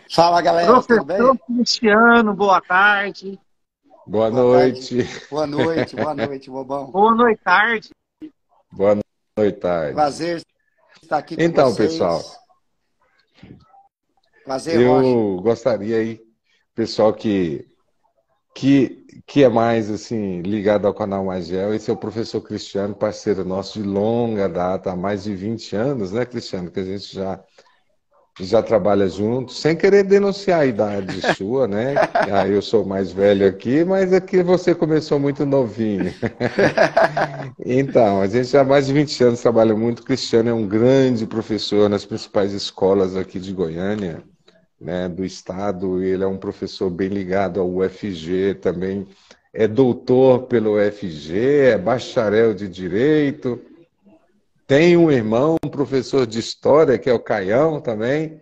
Fala, galera, tudo bem? Professor Cristiano, boa tarde. Boa Boa tarde. noite. Boa noite, Bobão. Boa noite, tarde. Boa noite, tarde. Prazer estar aqui com Então, pessoal, vocês. Prazer, Rocha. eu gostaria aí, pessoal que é mais assim ligado ao canal Magel, esse é o professor Cristiano, parceiro nosso de longa data, há mais de 20 anos, né, Cristiano, que a gente já trabalha junto, sem querer denunciar a idade sua, né? Ah, eu sou mais velho aqui, mas aqui você começou muito novinho. Então, a gente já há mais de 20 anos trabalha muito. O Cristiano é um grande professor nas principais escolas aqui de Goiânia, né, do estado. Ele é um professor bem ligado ao UFG também. É doutor pelo UFG, é bacharel de Direito. Tem um irmão, um professor de História, que é o Caião também,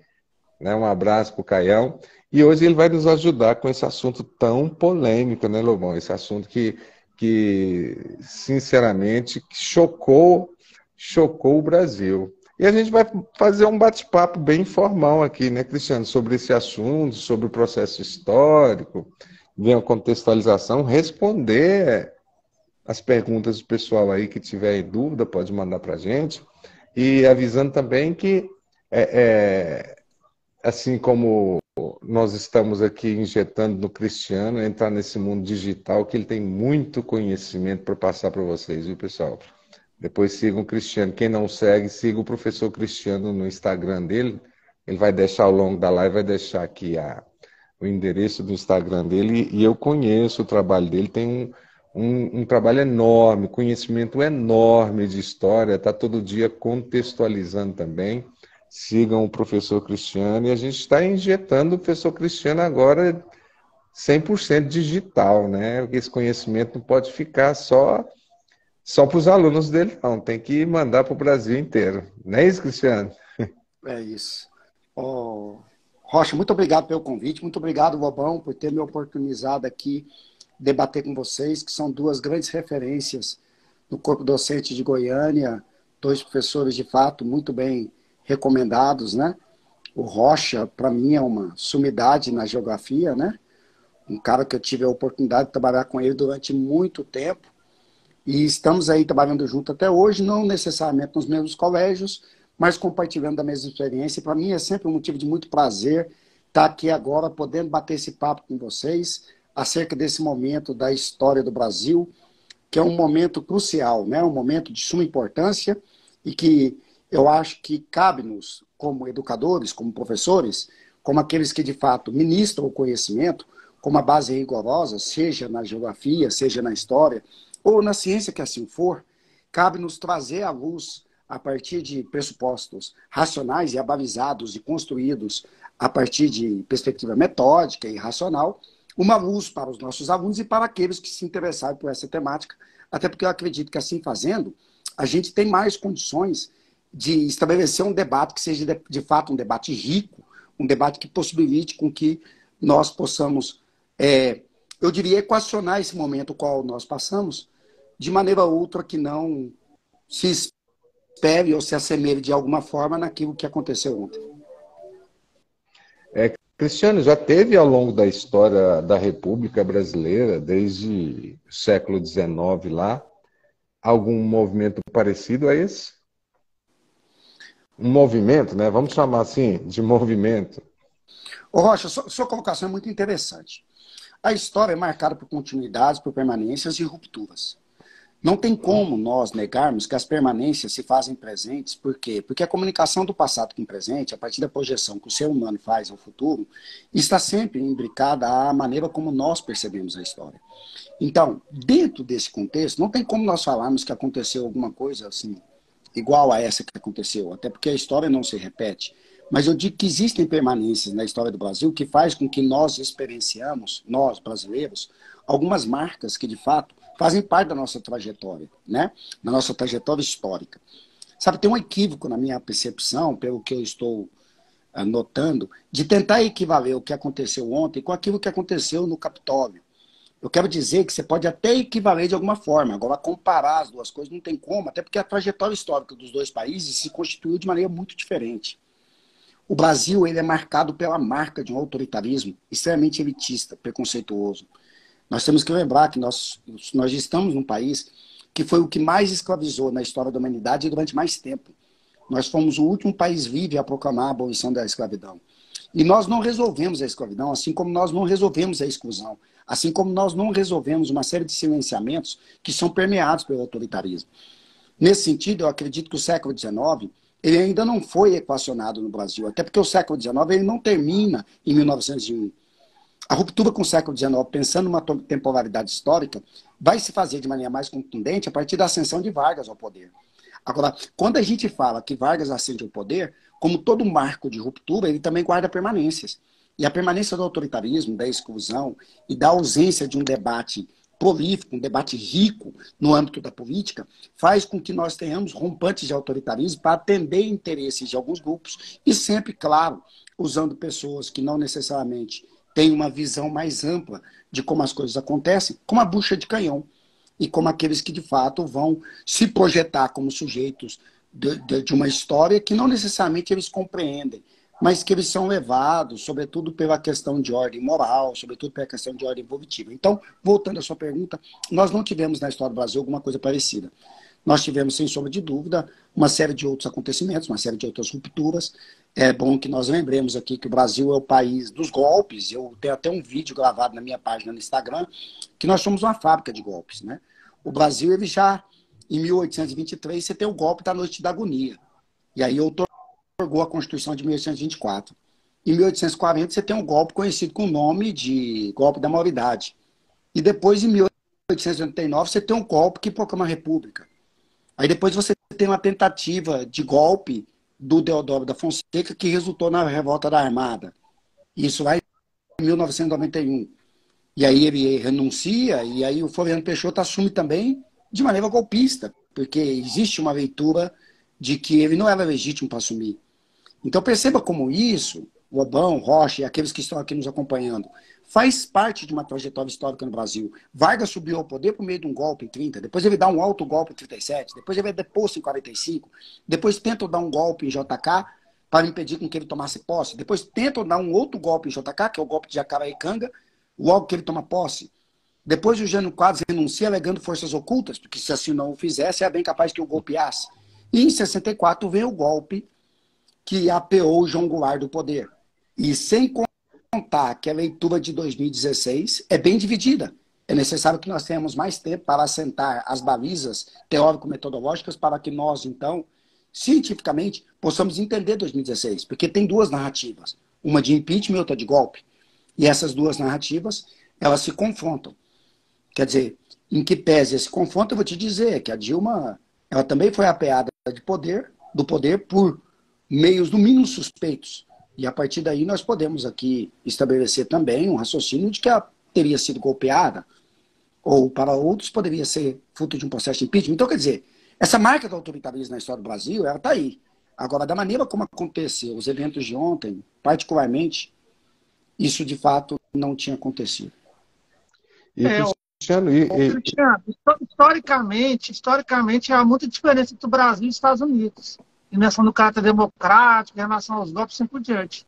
né? Um abraço para o Caião. E hoje ele vai nos ajudar com esse assunto tão polêmico, né, Lobão? Esse assunto que sinceramente, chocou o Brasil. E a gente vai fazer um bate-papo bem informal aqui, né, Cristiano, sobre esse assunto, sobre o processo histórico, ver a contextualização, responder as perguntas do pessoal aí que tiver em dúvida, pode mandar para a gente. E avisando também que assim como nós estamos aqui injetando no Cristiano, entrar nesse mundo digital, que ele tem muito conhecimento para passar para vocês, viu, pessoal? Depois sigam o Cristiano. Quem não segue, siga o professor Cristiano no Instagram dele. Ele vai deixar ao longo da live, vai deixar aqui o endereço do Instagram dele. E eu conheço o trabalho dele, tem um trabalho enorme, conhecimento enorme de história, está todo dia contextualizando também. Sigam o professor Cristiano e a gente está injetando o professor Cristiano agora 100% digital, né? Porque esse conhecimento não pode ficar só para os alunos dele, não. Tem que mandar para o Brasil inteiro. Não é isso, Cristiano? É isso. Ô, Rocha, muito obrigado pelo convite. Muito obrigado, Bobão, por ter me oportunizado aqui debater com vocês, que são duas grandes referências no corpo docente de Goiânia, dois professores de fato muito bem recomendados, né? O Rocha, para mim, é uma sumidade na geografia, né? Um cara que eu tive a oportunidade de trabalhar com ele durante muito tempo. E estamos aí trabalhando junto até hoje, não necessariamente nos mesmos colégios, mas compartilhando a mesma experiência. E para mim é sempre um motivo de muito prazer estar aqui agora, podendo bater esse papo com vocês acerca desse momento da história do Brasil, que é um momento crucial, né? Um momento de suma importância e que eu acho que cabe-nos, como educadores, como professores, como aqueles que de fato ministram o conhecimento, com uma base rigorosa, seja na geografia, seja na história, ou na ciência que assim for, cabe-nos trazer à luz, a partir de pressupostos racionais e abalizados e construídos a partir de perspectiva metódica e racional, uma luz para os nossos alunos e para aqueles que se interessarem por essa temática, até porque eu acredito que assim fazendo, a gente tem mais condições de estabelecer um debate que seja de fato um debate rico, um debate que possibilite com que nós possamos, eu diria, equacionar esse momento qual nós passamos de maneira outra que não se espere ou se assemelhe de alguma forma naquilo que aconteceu ontem. Cristiano, já teve ao longo da história da República Brasileira, desde o século XIX lá, algum movimento parecido a esse? Um movimento, né? Vamos chamar assim, de movimento. Ô Rocha, sua colocação é muito interessante. A história é marcada por continuidades, por permanências e rupturas. Não tem como nós negarmos que as permanências se fazem presentes. Por quê? Porque a comunicação do passado com o presente, a partir da projeção que o ser humano faz ao futuro, está sempre imbricada à maneira como nós percebemos a história. Então, dentro desse contexto, não tem como nós falarmos que aconteceu alguma coisa assim, igual a essa que aconteceu, até porque a história não se repete. Mas eu digo que existem permanências na história do Brasil que faz com que nós experienciamos, nós brasileiros, algumas marcas que de fato fazem parte da nossa trajetória, né? Da nossa trajetória histórica. Sabe, tem um equívoco na minha percepção, pelo que eu estou notando, de tentar equivaler o que aconteceu ontem com aquilo que aconteceu no Capitólio. Eu quero dizer que você pode até equivaler de alguma forma, agora comparar as duas coisas não tem como, até porque a trajetória histórica dos dois países se constituiu de maneira muito diferente. O Brasil ele é marcado pela marca de um autoritarismo extremamente elitista, preconceituoso. Nós temos que lembrar que nós estamos num país que foi o que mais escravizou na história da humanidade durante mais tempo. Nós fomos o último país vivo a proclamar a abolição da escravidão. E nós não resolvemos a escravidão, assim como nós não resolvemos a exclusão, assim como nós não resolvemos uma série de silenciamentos que são permeados pelo autoritarismo. Nesse sentido, eu acredito que o século XIX ele ainda não foi equacionado no Brasil, até porque o século XIX ele não termina em 1901. A ruptura com o século XIX, pensando numa temporalidade histórica, vai se fazer de maneira mais contundente a partir da ascensão de Vargas ao poder. Agora, quando a gente fala que Vargas ascende ao poder, como todo marco de ruptura, ele também guarda permanências. E a permanência do autoritarismo, da exclusão e da ausência de um debate prolífico, um debate rico no âmbito da política, faz com que nós tenhamos rompantes de autoritarismo para atender interesses de alguns grupos e sempre, claro, usando pessoas que não necessariamente têm uma visão mais ampla de como as coisas acontecem, como a bucha de canhão e como aqueles que, de fato, vão se projetar como sujeitos de uma história que não necessariamente eles compreendem, mas que eles são levados, sobretudo pela questão de ordem moral, sobretudo pela questão de ordem evolutiva. Então, voltando à sua pergunta, nós não tivemos na história do Brasil alguma coisa parecida. Nós tivemos, sem sombra de dúvida, uma série de outros acontecimentos, uma série de outras rupturas. É bom que nós lembremos aqui que o Brasil é o país dos golpes. Eu tenho até um vídeo gravado na minha página no Instagram, que nós somos uma fábrica de golpes, né? O Brasil, ele já, em 1823, você tem o golpe da Noite da Agonia. E aí otorgou a Constituição de 1824. Em 1840, você tem um golpe conhecido com o nome de golpe da maioridade. E depois, em 1889, você tem um golpe que proclama a República. Aí depois você tem uma tentativa de golpe do Deodoro da Fonseca, que resultou na revolta da Armada. Isso lá em 1991. E aí ele renuncia, e aí o Floriano Peixoto assume também de maneira golpista, porque existe uma leitura de que ele não era legítimo para assumir. Então perceba como isso, o Lobão, Rocha e aqueles que estão aqui nos acompanhando, faz parte de uma trajetória histórica no Brasil. Vargas subiu ao poder por meio de um golpe em 30, depois ele dá um alto golpe em 37, depois ele é deposto em 45, depois tentam dar um golpe em JK para impedir com que ele tomasse posse, depois tentam dar um outro golpe em JK, que é o golpe de Jacaraícanga, logo que ele toma posse. Depois o Jânio Quadros renuncia alegando forças ocultas, porque se assim não o fizesse, é bem capaz que o golpeasse. E em 64 vem o golpe que apeou o João Goulart do poder. E sem contar que a leitura de 2016 é bem dividida. É necessário que nós tenhamos mais tempo para assentar as balizas teórico-metodológicas para que nós, então, cientificamente, possamos entender 2016. Porque tem duas narrativas. Uma de impeachment e outra de golpe. E essas duas narrativas, elas se confrontam. Quer dizer, em que pese esse confronto, eu vou te dizer que a Dilma, ela também foi apeada do poder por meios no mínimo suspeitos. E a partir daí nós podemos aqui estabelecer também um raciocínio de que ela teria sido golpeada, ou para outros poderia ser fruto de um processo de impeachment. Então, quer dizer, essa marca do autoritarismo na história do Brasil, ela está aí. Agora, da maneira como aconteceu os eventos de ontem, particularmente, isso de fato não tinha acontecido. Cristiano, historicamente, há muita diferença entre o Brasil e os Estados Unidos, em relação ao caráter democrático, em relação aos golpes e assim por diante.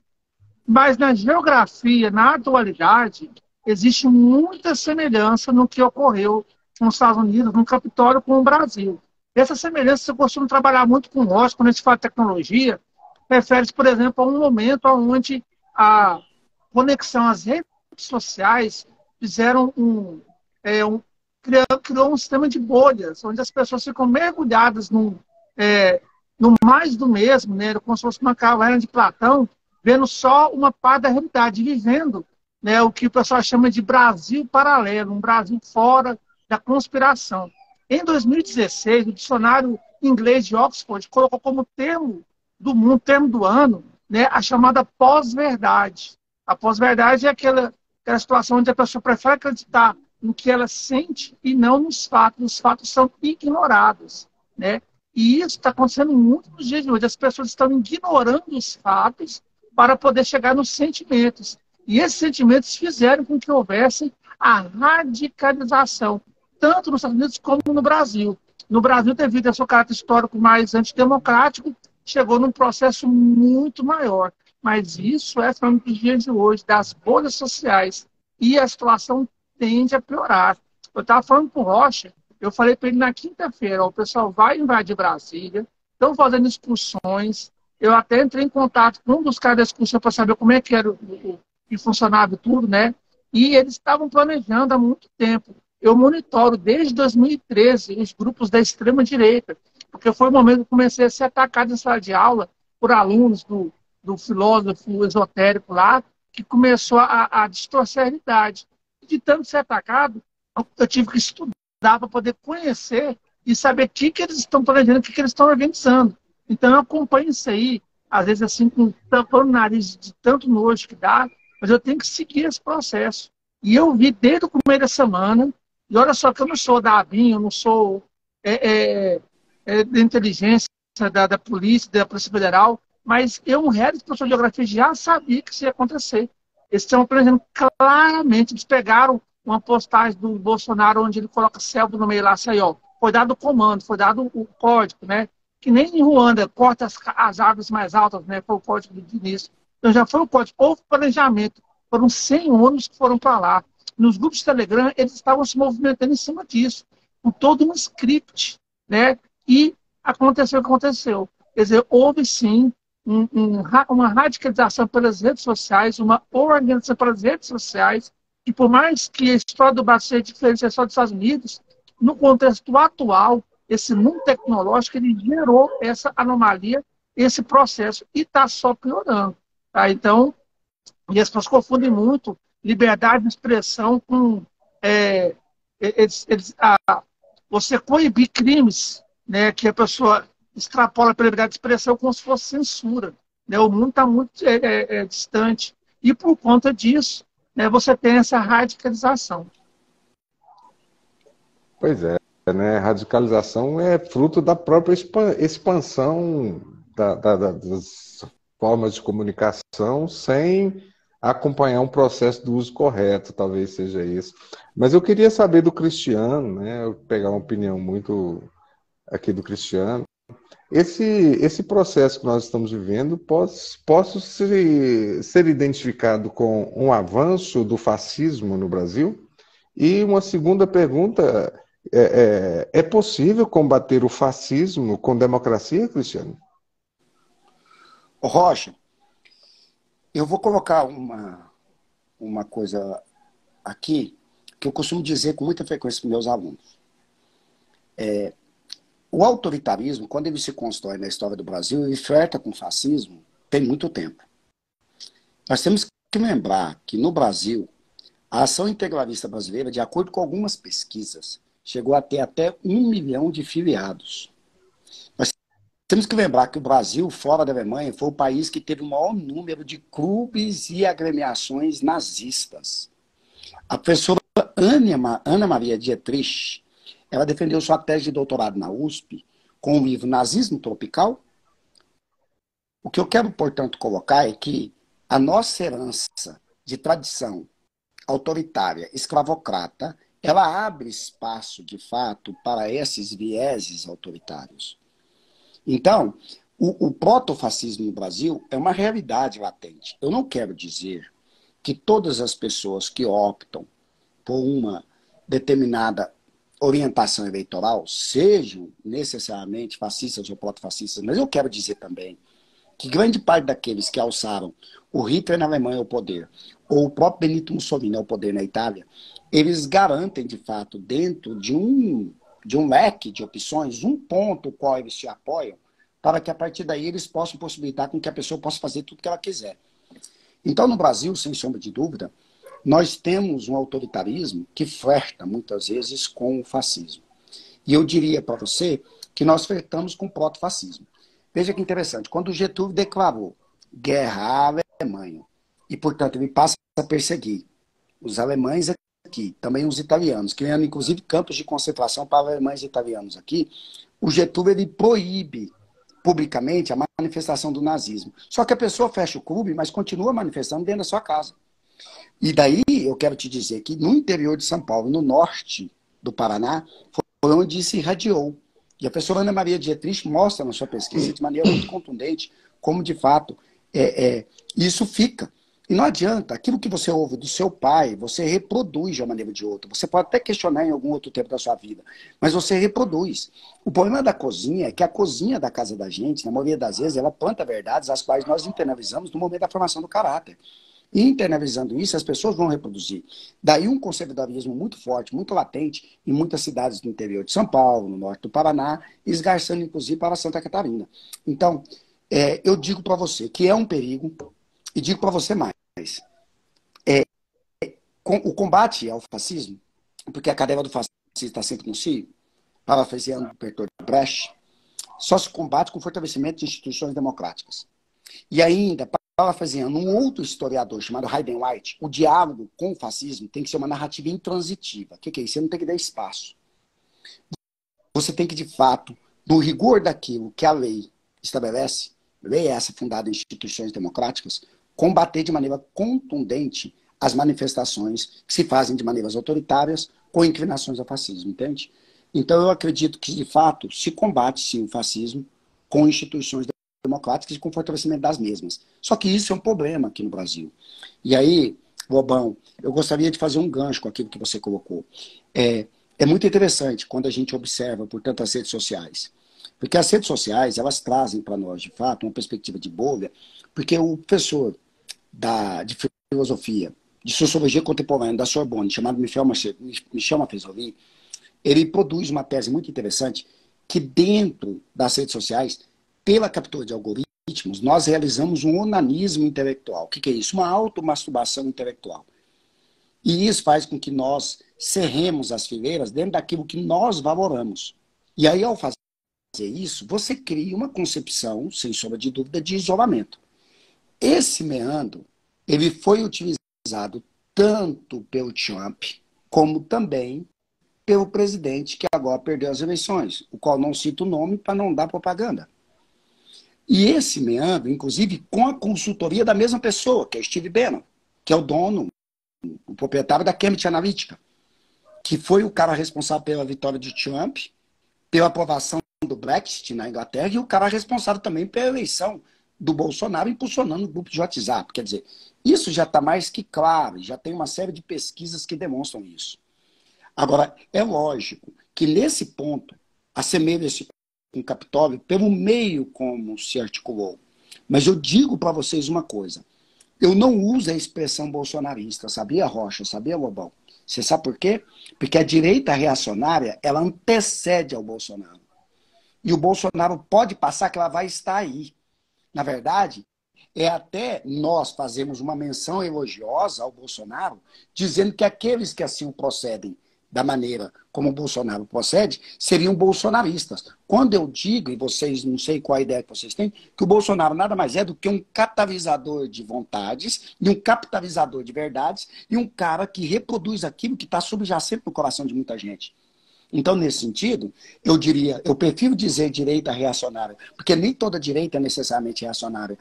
Mas na geografia, na atualidade, existe muita semelhança no que ocorreu com os Estados Unidos, no Capitólio, com o Brasil. Essa semelhança, eu costumo trabalhar muito com o Rocha, quando a gente fala de tecnologia, refere-se, por exemplo, a um momento onde a conexão às redes sociais fizeram criou um sistema de bolhas, onde as pessoas ficam mergulhadas no mais do mesmo, né, como se fosse uma caverna de Platão, vendo só uma parte da realidade, vivendo, né, o que o pessoal chama de Brasil paralelo, um Brasil fora da conspiração. Em 2016, o dicionário inglês de Oxford colocou como termo do mundo, termo do ano, né, a chamada pós-verdade. A pós-verdade é aquela situação onde a pessoa prefere acreditar no que ela sente e não nos fatos. Os fatos são ignorados, né? E isso está acontecendo muito nos dias de hoje. As pessoas estão ignorando os fatos para poder chegar nos sentimentos. E esses sentimentos fizeram com que houvesse a radicalização, tanto nos Estados Unidos como no Brasil. No Brasil, devido ao seu caráter histórico mais antidemocrático, chegou num processo muito maior. Mas isso é falando dos dias de hoje, das bolhas sociais. E a situação tende a piorar. Eu estava falando com o Rocha, eu falei para ele na quinta-feira, o pessoal vai invadir Brasília, estão fazendo excursões. Eu até entrei em contato com um dos caras da excursão para saber como é que era que funcionava tudo, né? E eles estavam planejando há muito tempo. Eu monitoro desde 2013 os grupos da extrema-direita, porque foi o momento que eu comecei a ser atacado em sala de aula por alunos do filósofo esotérico lá, que começou a distorcer a realidade. De tanto ser atacado, eu tive que estudar para poder conhecer e saber o que eles estão planejando, o que eles estão organizando. Então, eu acompanho isso aí, às vezes assim, com tampando o nariz de tanto nojo que dá, mas eu tenho que seguir esse processo. E eu vi desde o começo da semana, e olha só que eu não sou da ABIN, eu não sou da inteligência, da polícia, da Polícia Federal, mas eu, um real professor de geografia, já sabia que isso ia acontecer. Eles estão planejando claramente, eles pegaram uma postagem do Bolsonaro onde ele coloca selva no meio lá, assim, ó, foi dado o comando, foi dado o código, né? Que nem em Ruanda, corta as árvores mais altas, né? Foi o código do início. Então já foi o código, houve planejamento, foram 100 ônibus que foram para lá. Nos grupos de Telegram, eles estavam se movimentando em cima disso, com todo um script, né? E aconteceu o que aconteceu. Quer dizer, houve sim uma radicalização pelas redes sociais, uma organização pelas redes sociais, e por mais que a história do Brasil seja diferente da história dos Estados Unidos, no contexto atual, esse mundo tecnológico, ele gerou essa anomalia, esse processo, e está só piorando. Tá? Então, e as pessoas confundem muito liberdade de expressão com você coibir crimes, né, que a pessoa extrapola pela liberdade de expressão como se fosse censura. Né? O mundo está muito distante. E por conta disso, né, você tem essa radicalização. Pois é, né? Radicalização é fruto da própria expansão das formas de comunicação sem acompanhar um processo do uso correto, talvez seja isso. Mas eu queria saber do Cristiano, né? Eu pegar uma opinião muito aqui do Cristiano. Esse processo que nós estamos vivendo posso ser identificado com um avanço do fascismo no Brasil? E uma segunda pergunta, é possível combater o fascismo com democracia, Cristiano? Rocha, eu vou colocar uma coisa aqui que eu costumo dizer com muita frequência para meus alunos. O autoritarismo, quando ele se constrói na história do Brasil, ele flerta com o fascismo tem muito tempo. Nós temos que lembrar que no Brasil, a ação integralista brasileira, de acordo com algumas pesquisas, chegou a ter até 1 milhão de filiados. Nós temos que lembrar que o Brasil, fora da Alemanha, foi o país que teve o maior número de clubes e agremiações nazistas. A professora Ana Maria Dietrich, ela defendeu sua tese de doutorado na USP com o livro Nazismo Tropical. O que eu quero, portanto, colocar é que a nossa herança de tradição autoritária, escravocrata, ela abre espaço, de fato, para esses vieses autoritários. Então, o protofascismo no Brasil é uma realidade latente. Eu não quero dizer que todas as pessoas que optam por uma determinada orientação eleitoral sejam necessariamente fascistas ou protofascistas, mas eu quero dizer também que grande parte daqueles que alçaram o Hitler na Alemanha ao poder, ou o próprio Benito Mussolini ao poder na Itália, eles garantem, de fato, dentro de um leque de opções, um ponto ao qual eles se apoiam, para que a partir daí eles possam possibilitar com que a pessoa possa fazer tudo o que ela quiser. Então, no Brasil, sem sombra de dúvida, nós temos um autoritarismo que flerta, muitas vezes, com o fascismo. E eu diria para você que nós flertamos com o protofascismo. Veja que interessante, quando o Getúlio declarou guerra à Alemanha, e, portanto, ele passa a perseguir os alemães aqui, também os italianos, criando, inclusive, campos de concentração para alemães e italianos aqui, o Getúlio ele proíbe publicamente a manifestação do nazismo. Só que a pessoa fecha o clube, mas continua manifestando dentro da sua casa. E daí, eu quero te dizer que no interior de São Paulo, no norte do Paraná, foi onde se irradiou. E a professora Ana Maria Dietrich mostra na sua pesquisa de maneira muito contundente como, de fato, isso fica. E não adianta, aquilo que você ouve do seu pai, você reproduz de uma maneira ou de outra. Você pode até questionar em algum outro tempo da sua vida, mas você reproduz. O problema da cozinha é que a cozinha da casa da gente, na maioria das vezes, ela planta verdades as quais nós internalizamos no momento da formação do caráter. E internalizando isso, as pessoas vão reproduzir. Daí um conservadorismo muito forte, muito latente, em muitas cidades do interior de São Paulo, no norte do Paraná, esgarçando inclusive para Santa Catarina. Então, eu digo para você que é um perigo, e digo para você mais. O combate ao fascismo, porque a cadeira do fascismo está sempre no cio, parafraseando o Bertolt Brecht, só se combate com fortalecimento de instituições democráticas. E ainda, parafraseando um outro historiador chamado Hayden White, o diálogo com o fascismo tem que ser uma narrativa intransitiva. O que é isso? Você não tem que dar espaço. Você tem que, de fato, no rigor daquilo que a lei estabelece, lei essa fundada em instituições democráticas, combater de maneira contundente as manifestações que se fazem de maneiras autoritárias com inclinações ao fascismo, entende? Então eu acredito que, de fato, se combate, sim, o fascismo com instituições democráticas e com fortalecimento das mesmas. Só que isso é um problema aqui no Brasil. E aí, Lobão, eu gostaria de fazer um gancho com aquilo que você colocou. É muito interessante quando a gente observa, portanto, as redes sociais. Porque as redes sociais, elas trazem para nós, de fato, uma perspectiva de bolha, porque o professor de filosofia, de sociologia contemporânea da Sorbonne, chamado Michel Maffesoli, ele produz uma tese muito interessante que dentro das redes sociais, pela captura de algoritmos, nós realizamos um onanismo intelectual. O que é isso? Uma automasturbação intelectual. E isso faz com que nós cerremos as fileiras dentro daquilo que nós valoramos. E aí, ao fazer isso, você cria uma concepção, sem sombra de dúvida, de isolamento. Esse meandro, ele foi utilizado tanto pelo Trump, como também pelo presidente que agora perdeu as eleições, o qual não cito o nome para não dar propaganda. E esse meandro, inclusive, com a consultoria da mesma pessoa, que é Steve Bannon, que é o dono, o proprietário da Cambridge Analytica, que foi o cara responsável pela vitória de Trump, pela aprovação do Brexit na Inglaterra, e o cara responsável também pela eleição do Bolsonaro, impulsionando o grupo de WhatsApp. Quer dizer, isso já está mais que claro, já tem uma série de pesquisas que demonstram isso. Agora, é lógico que nesse ponto, assemelha-se com o Capitólio pelo meio como se articulou. Mas eu digo para vocês uma coisa, eu não uso a expressão bolsonarista, sabia, Rocha? Sabia, Lobão? Você sabe por quê? Porque a direita reacionária, ela antecede ao Bolsonaro. E o Bolsonaro pode passar que ela vai estar aí. Na verdade, até nós fazemos uma menção elogiosa ao Bolsonaro, dizendo que aqueles que assim o procedem da maneira como o Bolsonaro procede, seriam bolsonaristas. Quando eu digo, e vocês não sei qual a ideia que vocês têm, que o Bolsonaro nada mais é do que um catalisador de vontades, e um capitalizador de verdades, e um cara que reproduz aquilo que está subjacente no coração de muita gente. Então, nesse sentido, eu prefiro dizer direita reacionária, porque nem toda direita é necessariamente reacionária.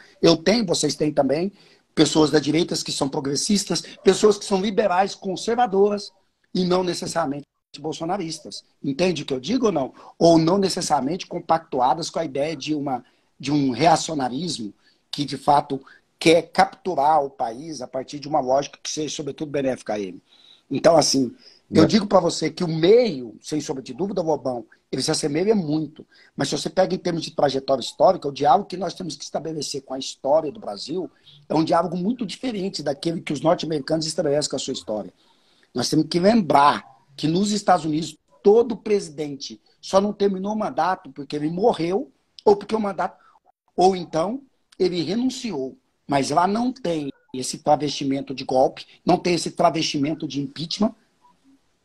Vocês têm também pessoas da direita que são progressistas, pessoas que são liberais, conservadoras, e não necessariamente bolsonaristas. Entende o que eu digo ou não? Ou não necessariamente compactuadas com a ideia de um reacionarismo que, de fato, quer capturar o país a partir de uma lógica que seja, sobretudo, benéfica a ele. Então, assim, eu digo para você que o meio, sem sombra de dúvida, Lobão, ele se assemelha muito. Mas se você pega em termos de trajetória histórica, o diálogo que nós temos que estabelecer com a história do Brasil é um diálogo muito diferente daquele que os norte-americanos estabelecem com a sua história. Nós temos que lembrar que nos Estados Unidos, todo presidente só não terminou o mandato porque ele morreu, ou porque o mandato, ou então ele renunciou. Mas lá não tem esse travestimento de golpe, não tem esse travestimento de impeachment.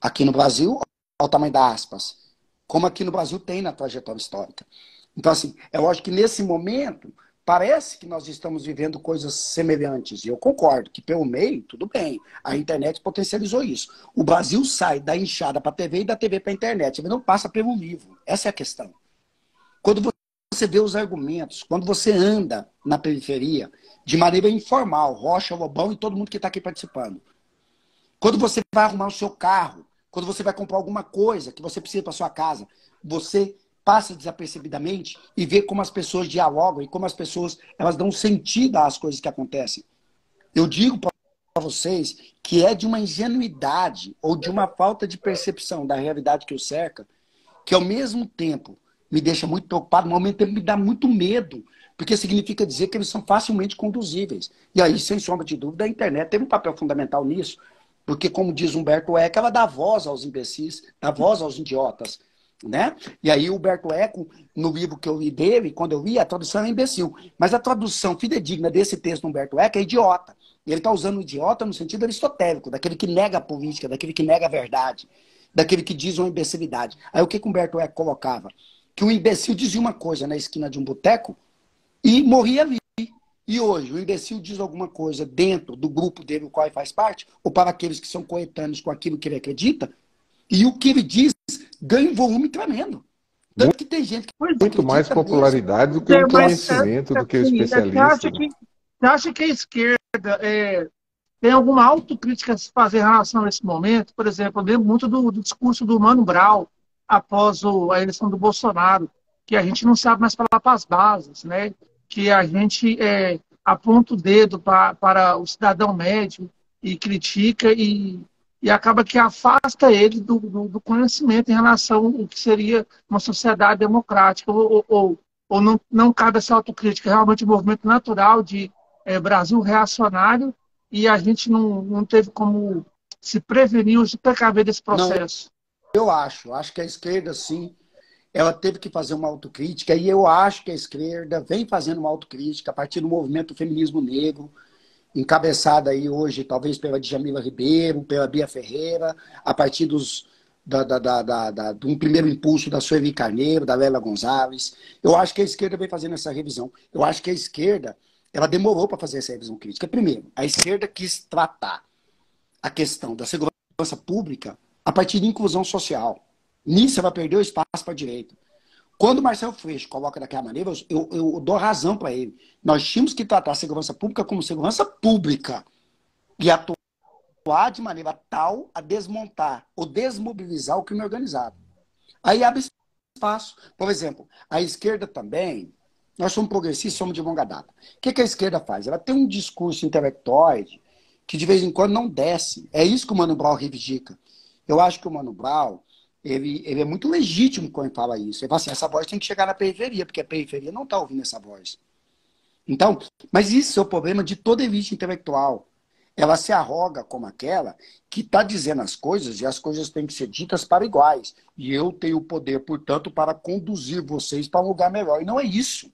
Aqui no Brasil, ao tamanho da aspas, como aqui no Brasil tem na trajetória histórica. Então, assim, é lógico que nesse momento, parece que nós estamos vivendo coisas semelhantes. E eu concordo que pelo meio, tudo bem. A internet potencializou isso. O Brasil sai da enxada para a TV e da TV para a internet. Ele não passa pelo livro. Essa é a questão. Quando você vê os argumentos, quando você anda na periferia, de maneira informal, Rocha, Lobão e todo mundo que está aqui participando. Quando você vai arrumar o seu carro, quando você vai comprar alguma coisa que você precisa para sua casa, você passa desapercebidamente e vê como as pessoas dialogam e como as pessoas elas dão sentido às coisas que acontecem. Eu digo para vocês que é de uma ingenuidade ou de uma falta de percepção da realidade que o cerca, que ao mesmo tempo me deixa muito preocupado, mas ao mesmo tempo me dá muito medo, porque significa dizer que eles são facilmente conduzíveis. E aí, sem sombra de dúvida, a internet teve um papel fundamental nisso, porque, como diz Humberto Eco, ela dá voz aos imbecis, dá voz aos idiotas. Né? E aí o Humberto Eco, no livro que eu li dele, quando eu li, a tradução é imbecil. Mas a tradução fidedigna desse texto do Humberto Eco é idiota. E ele está usando o idiota no sentido aristotélico, daquele que nega a política, daquele que nega a verdade, daquele que diz uma imbecilidade. Aí o que o Humberto Eco colocava? Que o imbecil dizia uma coisa na esquina de um boteco e morria ali. E hoje, o imbecil diz alguma coisa dentro do grupo dele, o qual ele faz parte, ou para aqueles que são coetâneos com aquilo que ele acredita, e o que ele diz ganha um volume tremendo. Tanto que tem gente que muito mais popularidade do que o conhecimento, do que o especialista. Você acha que a esquerda tem alguma autocrítica a se fazer em relação a esse momento? Por exemplo, eu lembro muito do discurso do Mano Brown após a eleição do Bolsonaro, que a gente não sabe mais falar para as bases, né? Que a gente aponta o dedo para o cidadão médio e critica e acaba que afasta ele do conhecimento em relação ao que seria uma sociedade democrática, ou não cabe essa autocrítica, realmente um movimento natural de Brasil reacionário, e a gente não teve como se prevenir ou se precaver desse processo. Não, eu acho que a esquerda, sim, ela teve que fazer uma autocrítica, e eu acho que a esquerda vem fazendo uma autocrítica a partir do movimento do feminismo negro, encabeçada aí hoje, talvez pela Djamila Ribeiro, pela Bia Ferreira, a partir de um primeiro impulso da Sueli Carneiro, da Lélia Gonzalez. Eu acho que a esquerda vem fazendo essa revisão. Eu acho que a esquerda, ela demorou para fazer essa revisão crítica. Primeiro, a esquerda quis tratar a questão da segurança pública a partir de inclusão social. Nisso ela perdeu espaço para a direita. Quando o Marcelo Freixo coloca daquela maneira, eu dou razão para ele. Nós tínhamos que tratar a segurança pública como segurança pública e atuar de maneira tal a desmontar ou desmobilizar o crime organizado. Aí abre espaço. Por exemplo, a esquerda também, nós somos progressistas, somos de longa data. O que a esquerda faz? Ela tem um discurso intelectuoide que de vez em quando não desce. É isso que o Mano Brown reivindica. Eu acho que o Mano Brown ele é muito legítimo quando ele fala isso. Ele fala assim, essa voz tem que chegar na periferia, porque a periferia não está ouvindo essa voz. Então, mas isso é o problema de toda elite intelectual. Ela se arroga como aquela que está dizendo as coisas, e as coisas têm que ser ditas para iguais. E eu tenho o poder, portanto, para conduzir vocês para um lugar melhor. E não é isso.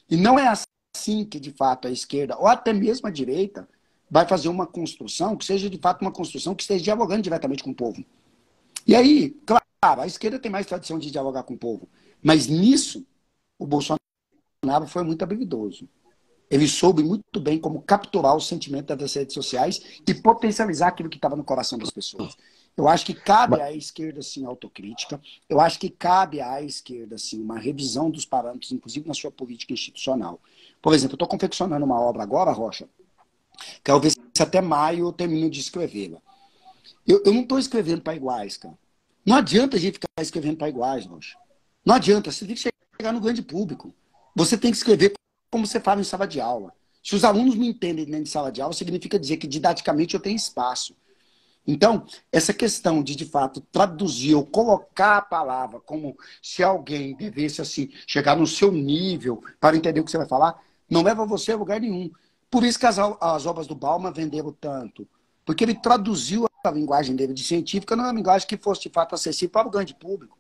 E não é assim que, de fato, a esquerda, ou até mesmo a direita, vai fazer uma construção que seja, de fato, uma construção que esteja dialogando diretamente com o povo. E aí, claro, a esquerda tem mais tradição de dialogar com o povo. Mas nisso, o Bolsonaro foi muito habilidoso. Ele soube muito bem como capturar o sentimento das redes sociais e potencializar aquilo que estava no coração das pessoas. Eu acho que cabe à esquerda, sim, autocrítica. Eu acho que cabe à esquerda, sim, uma revisão dos parâmetros, inclusive na sua política institucional. Por exemplo, eu estou confeccionando uma obra agora, Rocha, quero ver se até maio eu termino de escrevê-la. Eu não estou escrevendo para iguais, cara. Não adianta a gente ficar escrevendo para iguais, Rocha. Não adianta, você tem que chegar no grande público. Você tem que escrever como você fala em sala de aula. Se os alunos me entendem dentro de sala de aula, significa dizer que didaticamente eu tenho espaço. Então, essa questão de fato, traduzir ou colocar a palavra como se alguém devesse, assim, chegar no seu nível para entender o que você vai falar, não leva você a lugar nenhum. Por isso que as obras do Bauman venderam tanto. Porque ele traduziu a linguagem dele de científica numa linguagem que fosse, de fato, acessível para o grande público.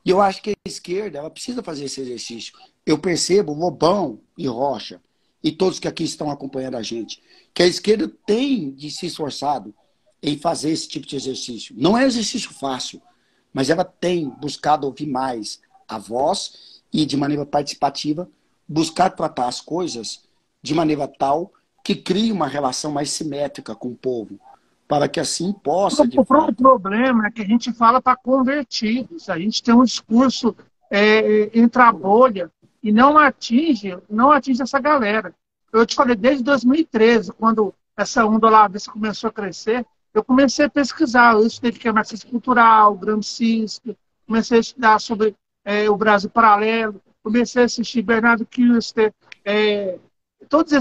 E eu acho que a esquerda ela precisa fazer esse exercício. Eu percebo, Lobão e Rocha, e todos que aqui estão acompanhando a gente, que a esquerda tem de se esforçado em fazer esse tipo de exercício. Não é exercício fácil, mas ela tem buscado ouvir mais a voz e, de maneira participativa, buscar tratar as coisas de maneira tal que crie uma relação mais simétrica com o povo, para que assim possa... O problema é que a gente fala para convertidos, a gente tem um discurso entre a bolha e não atinge essa galera. Eu te falei, desde 2013, quando essa onda lá começou a crescer, eu comecei a pesquisar, eu estudei que é marxismo cultural, gramscismo, comecei a estudar sobre o Brasil Paralelo, comecei a assistir Bernardo Kister, todos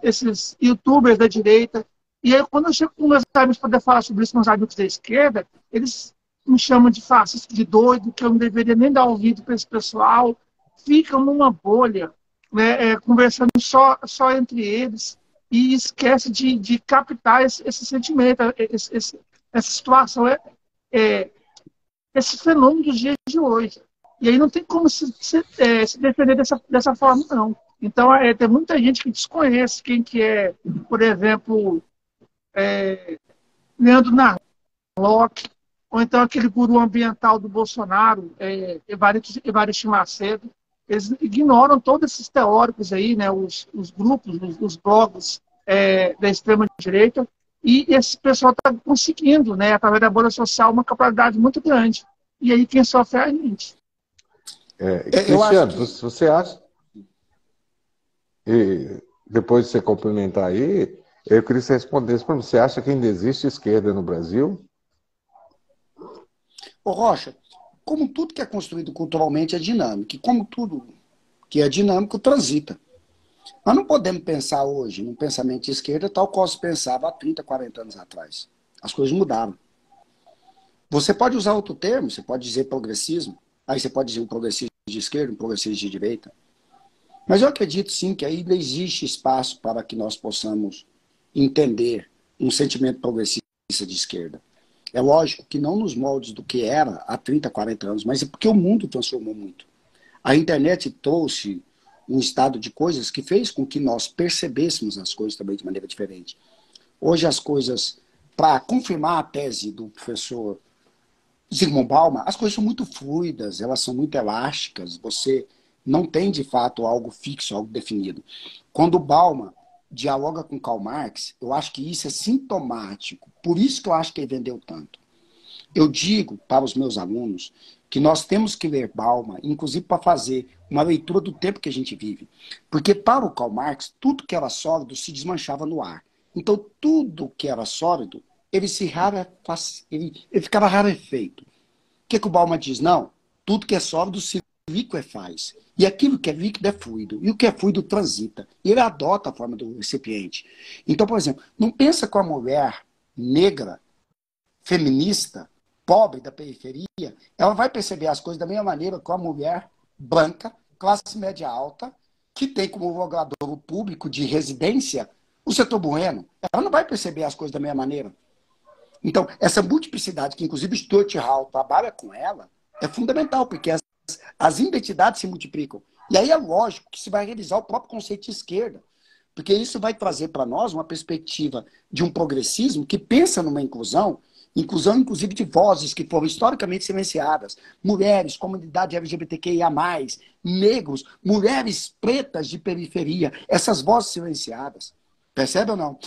esses youtubers da direita. E aí, quando eu chego com meus amigos para poder falar sobre isso, meus amigos da esquerda, eles me chamam de fascista, de doido, que eu não deveria nem dar ouvido para esse pessoal. Ficam numa bolha, né, conversando só entre eles, e esquece de captar esse sentimento, essa situação, esse fenômeno dos dias de hoje. E aí não tem como se defender dessa forma, não. Então, tem muita gente que desconhece quem que é, por exemplo, Leandro Narlock, ou então aquele guru ambiental do Bolsonaro, Evaristo Macedo. Eles ignoram todos esses teóricos aí, né, os grupos, os blogs da extrema-direita, e esse pessoal está conseguindo, né, através da bolha social, uma capacidade muito grande. E aí quem sofre é a gente. Cristiano, você acha... E depois de você complementar aí, eu queria que você respondesse para mim. Você acha que ainda existe esquerda no Brasil? Ô Rocha, como tudo que é construído culturalmente é dinâmico, e como tudo que é dinâmico transita. Nós não podemos pensar hoje num pensamento de esquerda tal qual se pensava há 30, 40 anos atrás. As coisas mudaram. Você pode usar outro termo, você pode dizer progressismo, aí você pode dizer um progressismo de esquerda, um progressismo de direita. Mas eu acredito sim que ainda existe espaço para que nós possamos entender um sentimento progressista de esquerda. É lógico que não nos moldes do que era há 30, 40 anos, mas é porque o mundo transformou muito. A internet trouxe um estado de coisas que fez com que nós percebêssemos as coisas também de maneira diferente. Hoje as coisas, para confirmar a tese do professor Zygmunt Bauman, as coisas são muito fluidas, elas são muito elásticas, você não tem de fato algo fixo, algo definido. Quando o Bauman dialoga com Karl Marx, eu acho que isso é sintomático, por isso que eu acho que ele vendeu tanto. Eu digo para os meus alunos que nós temos que ler Bauman, inclusive para fazer uma leitura do tempo que a gente vive. Porque para o Karl Marx, tudo que era sólido se desmanchava no ar. Então, tudo que era sólido, ele ficava rarefeito. O que o Bauman diz? Não, tudo que é sólido se liquefaz. E aquilo que é líquido é fluido. E o que é fluido transita. E ele adota a forma do recipiente. Então, por exemplo, não pensa com a mulher negra, feminista, pobre da periferia, ela vai perceber as coisas da mesma maneira que a mulher branca, classe média alta, que tem como logradouro público de residência o setor bueno. Ela não vai perceber as coisas da mesma maneira. Então, essa multiplicidade, que inclusive Stuart Hall trabalha com ela, é fundamental, porque as identidades se multiplicam. E aí é lógico que se vai revisar o próprio conceito de esquerda, porque isso vai trazer para nós uma perspectiva de um progressismo que pensa numa inclusão inclusive de vozes que foram historicamente silenciadas, mulheres, comunidade LGBTQIA+, negros, mulheres pretas de periferia, essas vozes silenciadas. Percebe ou não?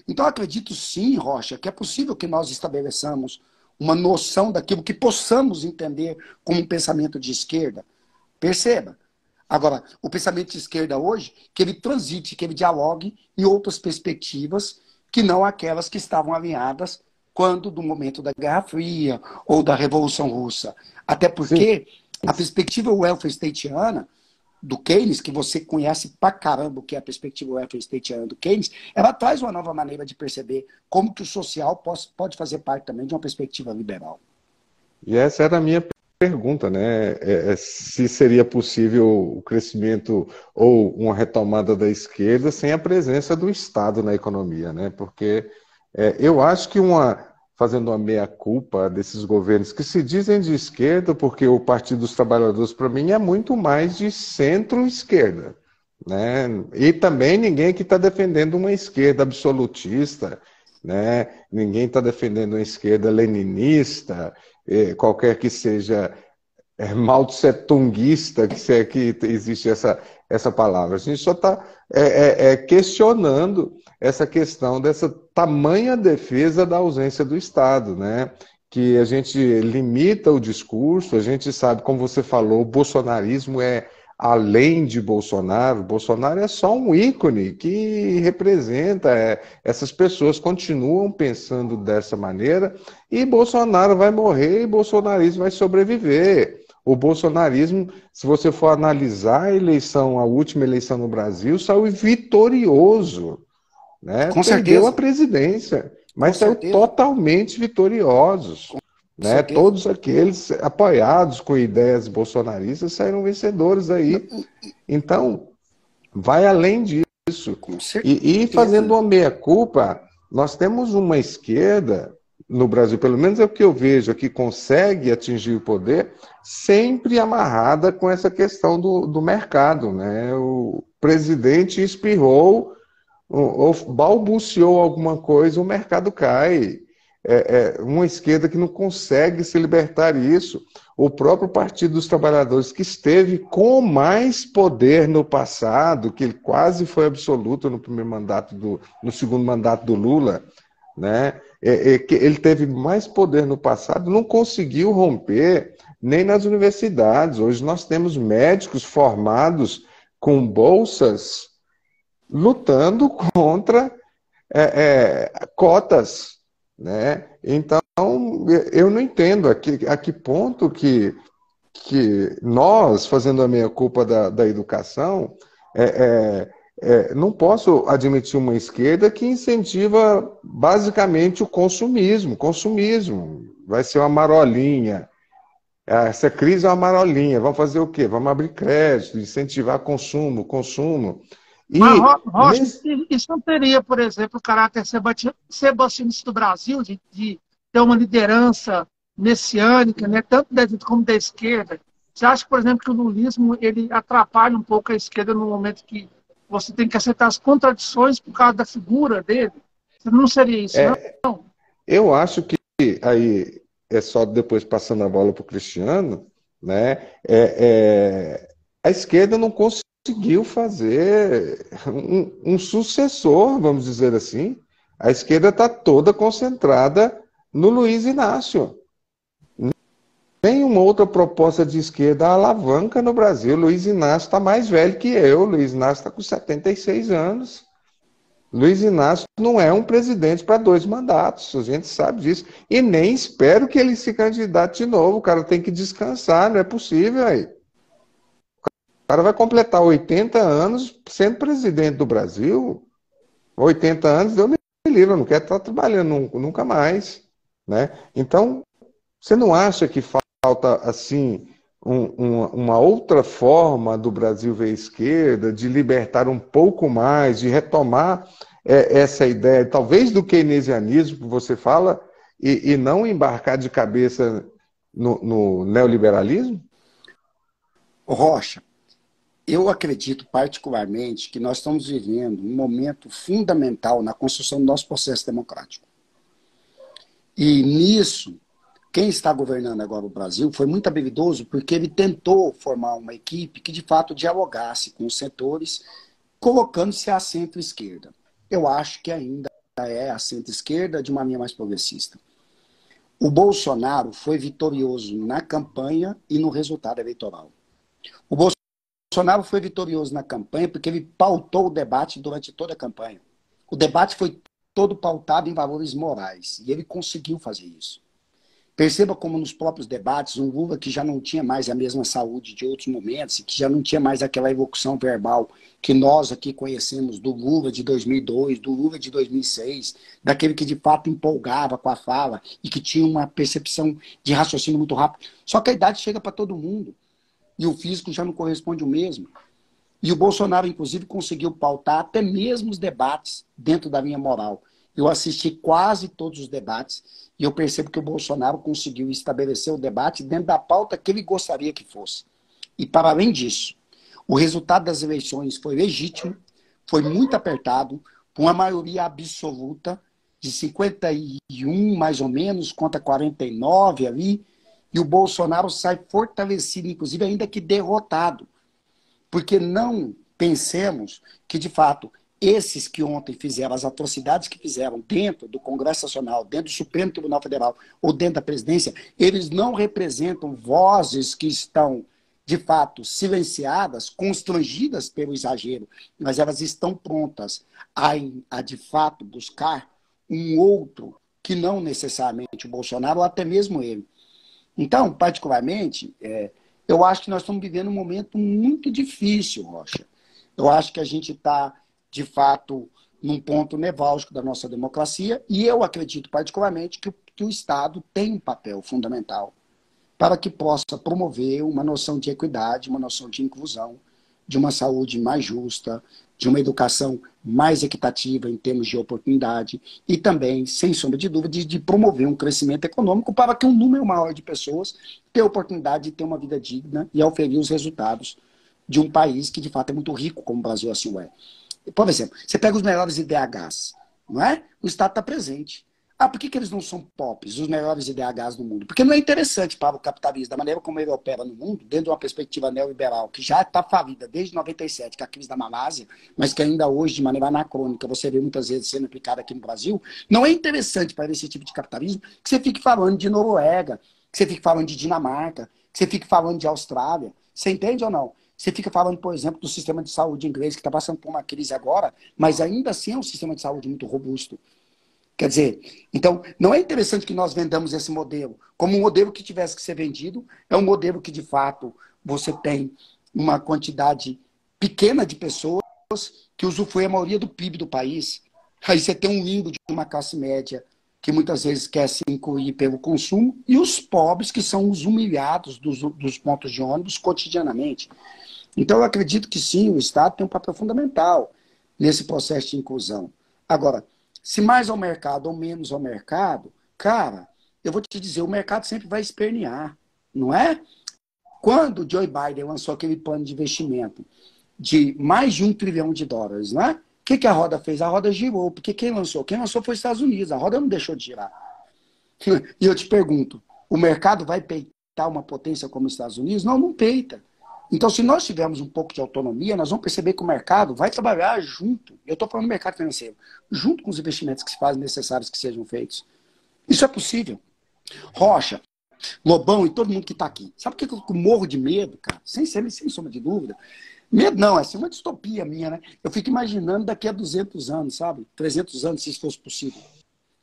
Então eu acredito sim, Rocha, que é possível que nós estabeleçamos uma noção daquilo que possamos entender como um pensamento de esquerda. Perceba. Agora, o pensamento de esquerda hoje, que ele transite, que ele dialogue em outras perspectivas que não aquelas que estavam alinhadas quando do momento da Guerra Fria ou da Revolução Russa. Até porque a perspectiva welfare stateiana do Keynes, que você conhece pra caramba o que é a perspectiva welfare stateiana do Keynes, ela traz uma nova maneira de perceber como que o social pode fazer parte também de uma perspectiva liberal. E essa era a minha pergunta, né? Se seria possível o crescimento ou uma retomada da esquerda sem a presença do Estado na economia, né? Porque eu acho que fazendo uma meia-culpa desses governos que se dizem de esquerda, porque o Partido dos Trabalhadores, para mim, é muito mais de centro-esquerda, né? E também ninguém que está defendendo uma esquerda absolutista, né? Ninguém está defendendo uma esquerda leninista, qualquer que seja Mao Tse-tunguista, que existe essa palavra. A gente só está questionando essa questão dessa tamanha defesa da ausência do Estado, né? Que a gente limita o discurso, a gente sabe, como você falou, o bolsonarismo é além de Bolsonaro. Bolsonaro é só um ícone que representa, essas pessoas continuam pensando dessa maneira e Bolsonaro vai morrer e bolsonarismo vai sobreviver. o bolsonarismo, se você for analisar a eleição, a última eleição no Brasil, saiu vitorioso, né? Com Perdeu a certeza, presidência, com mas saiu certeza, totalmente vitoriosos, com né? certeza. Todos aqueles apoiados com ideias bolsonaristas saíram vencedores aí. Então, vai além disso. Com E fazendo certeza. uma meia-culpa, nós temos uma esquerda no Brasil, pelo menos é o que eu vejo, que consegue atingir o poder, sempre amarrada com essa questão do mercado, né? O presidente espirrou ou balbuciou alguma coisa, o mercado cai. É uma esquerda que não consegue se libertar disso. O próprio Partido dos Trabalhadores, que esteve com mais poder no passado, que ele quase foi absoluto no primeiro mandato no segundo mandato do Lula, né? Que ele teve mais poder no passado, não conseguiu romper nem nas universidades. Hoje nós temos médicos formados com bolsas lutando contra cotas, né? Então, eu não entendo a que ponto que nós, fazendo a meia-culpa da educação, não posso admitir uma esquerda que incentiva basicamente o consumismo. Consumismo vai ser uma marolinha. Essa crise é uma marolinha. Vamos fazer o quê? Vamos abrir crédito, incentivar consumo, consumo. Mas, E Rocha, isso não teria, por exemplo, o caráter sebastianista do Brasil, de ter uma liderança messiânica, né, tanto da direita como da esquerda? Você acha, por exemplo, que o lulismo ele atrapalha um pouco a esquerda no momento que você tem que aceitar as contradições por causa da figura dele? Não seria isso, não? eu acho que aí é só depois passando a bola para o Cristiano, né? A esquerda não conseguiu fazer um sucessor, vamos dizer assim. A esquerda está toda concentrada no Luiz Inácio. Nenhuma outra proposta de esquerda alavanca no Brasil. Luiz Inácio está mais velho que eu. Luiz Inácio está com 76 anos. Luiz Inácio não é um presidente para 2 mandatos, a gente sabe disso. E nem espero que ele se candidate de novo. O cara tem que descansar, não é possível aí. O cara vai completar 80 anos sendo presidente do Brasil. 80 anos, Deus me livre, eu não quero estar trabalhando nunca mais, né? Então, você não acha que falta, assim, uma outra forma do Brasil ver a esquerda, de libertar um pouco mais, de retomar essa ideia, talvez do keynesianismo que você fala, e não embarcar de cabeça no neoliberalismo? Rocha, eu acredito particularmente que nós estamos vivendo um momento fundamental na construção do nosso processo democrático. E nisso, quem está governando agora o Brasil foi muito habilidoso porque ele tentou formar uma equipe que de fato dialogasse com os setores, colocando-se à centro-esquerda. Eu acho que ainda é a centro-esquerda de uma linha mais progressista. O Bolsonaro foi vitorioso na campanha e no resultado eleitoral. O Bolsonaro foi vitorioso na campanha porque ele pautou o debate durante toda a campanha. O debate foi todo pautado em valores morais e ele conseguiu fazer isso. Perceba como nos próprios debates, um Lula que já não tinha mais a mesma saúde de outros momentos, e que já não tinha mais aquela evocação verbal que nós aqui conhecemos do Lula de 2002, do Lula de 2006, daquele que de fato empolgava com a fala e que tinha uma percepção de raciocínio muito rápido. Só que a idade chega para todo mundo e o físico já não corresponde o mesmo. E o Bolsonaro, inclusive, conseguiu pautar até mesmo os debates dentro da linha moral. Eu assisti quase todos os debates e eu percebo que o Bolsonaro conseguiu estabelecer o debate dentro da pauta que ele gostaria que fosse. E, para além disso, o resultado das eleições foi legítimo, foi muito apertado, com uma maioria absoluta de 51, mais ou menos, contra 49 ali, e o Bolsonaro sai fortalecido, inclusive ainda que derrotado. Porque não pensemos que, de fato, esses que ontem fizeram as atrocidades que fizeram dentro do Congresso Nacional, dentro do Supremo Tribunal Federal ou dentro da presidência, eles não representam vozes que estão, de fato, silenciadas, constrangidas pelo exagero, mas elas estão prontas a de fato, buscar um outro que não necessariamente o Bolsonaro ou até mesmo ele. Então, particularmente, eu acho que nós estamos vivendo um momento muito difícil, Rocha. Eu acho que a gente está, de fato, num ponto nevrálgico da nossa democracia, e eu acredito particularmente que o Estado tem um papel fundamental para que possa promover uma noção de equidade, uma noção de inclusão, de uma saúde mais justa, de uma educação mais equitativa em termos de oportunidade e também, sem sombra de dúvida, de promover um crescimento econômico para que um número maior de pessoas tenha a oportunidade de ter uma vida digna e oferir os resultados de um país que, de fato, é muito rico, como o Brasil assim é. Por exemplo, você pega os melhores IDHs, não é? O Estado está presente. Ah, por que eles não são POPs, os melhores IDHs do mundo? Porque não é interessante para o capitalismo, da maneira como ele opera no mundo, dentro de uma perspectiva neoliberal, que já está falida desde 97, que é a crise da Malásia, mas que ainda hoje, de maneira anacrônica, você vê muitas vezes sendo aplicada aqui no Brasil. Não é interessante para esse tipo de capitalismo que você fique falando de Noruega, que você fique falando de Dinamarca, que você fique falando de Austrália. Você entende ou não? Você fica falando, por exemplo, do sistema de saúde inglês, que está passando por uma crise agora, mas ainda assim é um sistema de saúde muito robusto. Quer dizer, então, não é interessante que nós vendamos esse modelo como um modelo que tivesse que ser vendido, é um modelo que, de fato, você tem uma quantidade pequena de pessoas que usufruem a maioria do PIB do país. Aí você tem um limbo de uma classe média que muitas vezes quer se incluir pelo consumo, e os pobres, que são os humilhados dos pontos de ônibus cotidianamente. Então, eu acredito que sim, o Estado tem um papel fundamental nesse processo de inclusão. Agora, se mais ao mercado ou menos ao mercado, cara, eu vou te dizer, o mercado sempre vai espernear, não é? Quando o Joe Biden lançou aquele plano de investimento de mais de $1 trilhão, não é? O que a roda fez? A roda girou, porque quem lançou? Quem lançou foi os Estados Unidos, a roda não deixou de girar. E eu te pergunto, o mercado vai peitar uma potência como os Estados Unidos? Não, não peita. Então, se nós tivermos um pouco de autonomia, nós vamos perceber que o mercado vai trabalhar junto. Eu estou falando do mercado financeiro, junto com os investimentos que se fazem necessários que sejam feitos. Isso é possível. Rocha, Lobão e todo mundo que está aqui. Sabe por que eu morro de medo, cara? Sem sombra de dúvida. Medo não, é assim, uma distopia minha, né? Eu fico imaginando daqui a 200 anos, sabe? 300 anos, se isso fosse possível.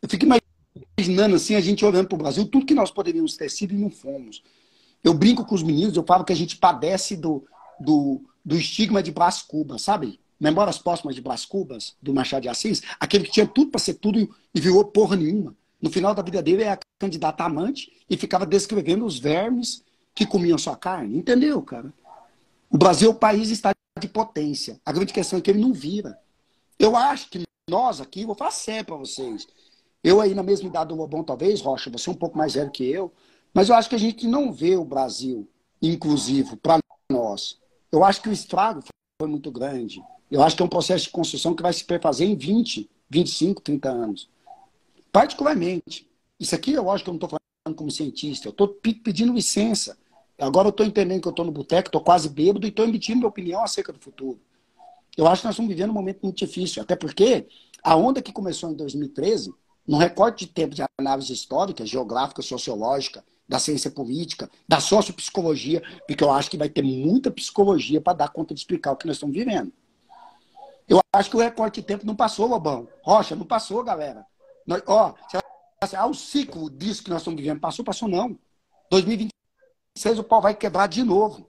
Eu fico imaginando assim, a gente olhando para o Brasil, tudo que nós poderíamos ter sido e não fomos. Eu brinco com os meninos, eu falo que a gente padece do estigma de Brás Cubas, sabe? Memórias Póstumas de Brás Cubas, do Machado de Assis, aquele que tinha tudo para ser tudo e virou porra nenhuma. No final da vida dele, era candidato a amante e ficava descrevendo os vermes que comiam sua carne. Entendeu, cara? O Brasil é o país está de potência. A grande questão é que ele não vira. Eu acho que nós aqui, vou falar sério para vocês, eu aí na mesma idade do Lobão, talvez, Rocha, você é um pouco mais velho que eu, mas eu acho que a gente não vê o Brasil inclusivo para nós. Eu acho que o estrago foi muito grande. Eu acho que é um processo de construção que vai se perfazer em 20, 25, 30 anos. Particularmente. Isso aqui eu acho que eu não estou falando como cientista. Eu estou pedindo licença. Agora eu estou entendendo que eu estou no boteco, estou quase bêbado e estou emitindo minha opinião acerca do futuro. Eu acho que nós estamos vivendo um momento muito difícil. Até porque a onda que começou em 2013, num recorte de tempo de análise histórica, geográfica, sociológica, da ciência política, da sociopsicologia, porque eu acho que vai ter muita psicologia para dar conta de explicar o que nós estamos vivendo. Eu acho que o recorte de tempo não passou, Lobão. Rocha, não passou, galera. O ciclo disso que nós estamos vivendo passou não. 2026 o pau vai quebrar de novo.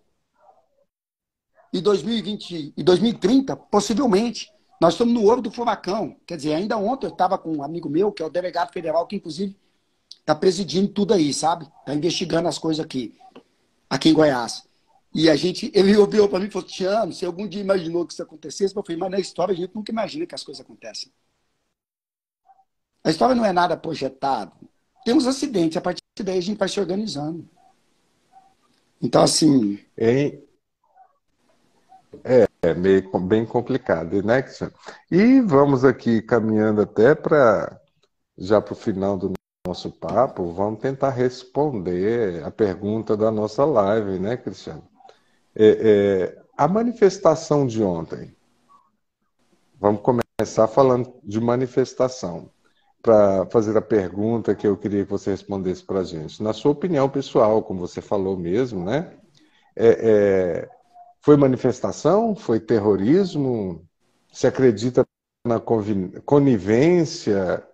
E 2020 e 2030, possivelmente. Nós estamos no olho do furacão. Quer dizer, ainda ontem eu estava com um amigo meu, que é o delegado federal, que inclusive está presidindo tudo aí, sabe? Está investigando as coisas aqui em Goiás. E ele olhou para mim e falou, Tiano, você algum dia imaginou que isso acontecesse? Eu falei, mas na história a gente nunca imagina que as coisas acontecem. A história não é nada projetado. Tem uns acidentes, a partir daí a gente vai se organizando. Então, assim... É meio bem complicado, né, Cristiano? E vamos aqui caminhando até já para o final do nosso papo, vamos tentar responder a pergunta da nossa live, né, Cristiano? A manifestação de ontem. Vamos começar falando de manifestação, para fazer a pergunta que eu queria que você respondesse para a gente. Na sua opinião pessoal, como você falou mesmo, né? Foi manifestação? Foi terrorismo? Se acredita na conivência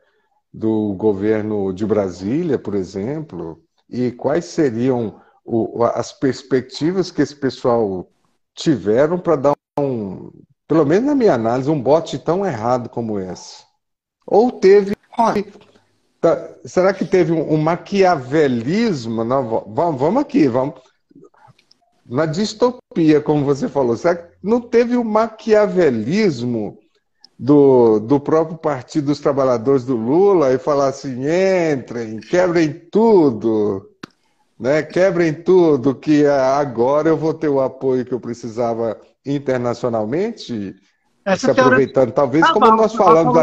do governo de Brasília, por exemplo? E quais seriam as perspectivas que esse pessoal tiveram para dar pelo menos na minha análise, um bote tão errado como esse? Ou teve... será que teve um maquiavelismo? Não, vamos aqui, vamos... Na distopia, como você falou, será que não teve um maquiavelismo do próprio Partido dos Trabalhadores do Lula e falar assim, entrem, quebrem tudo, né? Quebrem tudo, que agora eu vou ter o apoio que eu precisava internacionalmente, se aproveitando, talvez como nós falamos